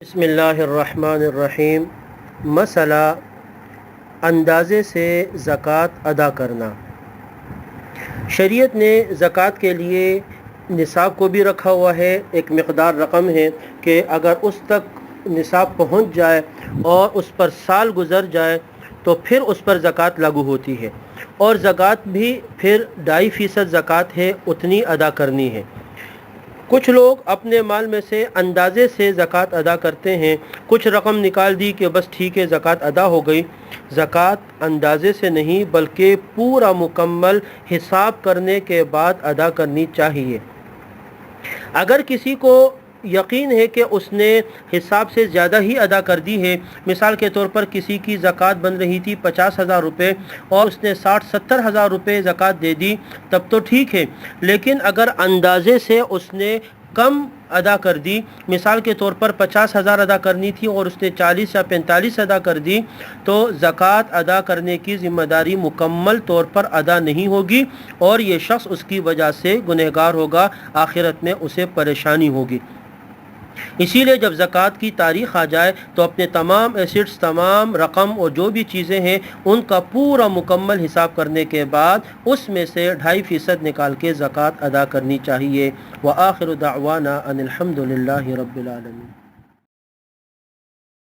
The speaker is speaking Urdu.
بسم اللہ الرحمن الرحیم۔ مسئلہ اندازے سے زکوٰۃ ادا کرنا۔ شریعت نے زکوٰۃ کے لیے نصاب کو بھی رکھا ہوا ہے، ایک مقدار رقم ہے کہ اگر اس تک نصاب پہنچ جائے اور اس پر سال گزر جائے تو پھر اس پر زکوٰۃ لاگو ہوتی ہے، اور زکوٰۃ بھی پھر 2.5% زکوٰۃ ہے، اتنی ادا کرنی ہے۔ کچھ لوگ اپنے مال میں سے اندازے سے زکوٰۃ ادا کرتے ہیں، کچھ رقم نکال دی کہ بس ٹھیک ہے زکوٰۃ ادا ہو گئی۔ زکوٰۃ اندازے سے نہیں بلکہ پورا مکمل حساب کرنے کے بعد ادا کرنی چاہیے۔ اگر کسی کو یقین ہے کہ اس نے حساب سے زیادہ ہی ادا کر دی ہے، مثال کے طور پر کسی کی زکوٰۃ بن رہی تھی 50,000 روپے اور اس نے 60-70 ہزار روپے زکوٰۃ دے دی، تب تو ٹھیک ہے۔ لیکن اگر اندازے سے اس نے کم ادا کر دی، مثال کے طور پر 50,000 ادا کرنی تھی اور اس نے 40 یا 45 ادا کر دی، تو زکوٰۃ ادا کرنے کی ذمہ داری مکمل طور پر ادا نہیں ہوگی اور یہ شخص اس کی وجہ سے گنہگار ہوگا، آخرت میں اسے پریشانی ہوگی۔ اسی لیے جب زکوٰۃ کی تاریخ آ جائے تو اپنے تمام ایسٹس، تمام رقم اور جو بھی چیزیں ہیں ان کا پورا مکمل حساب کرنے کے بعد اس میں سے 2.5% نکال کے زکوٰۃ ادا کرنی چاہیے۔ وآخر دعوانا ان الحمد للہ رب العالمین۔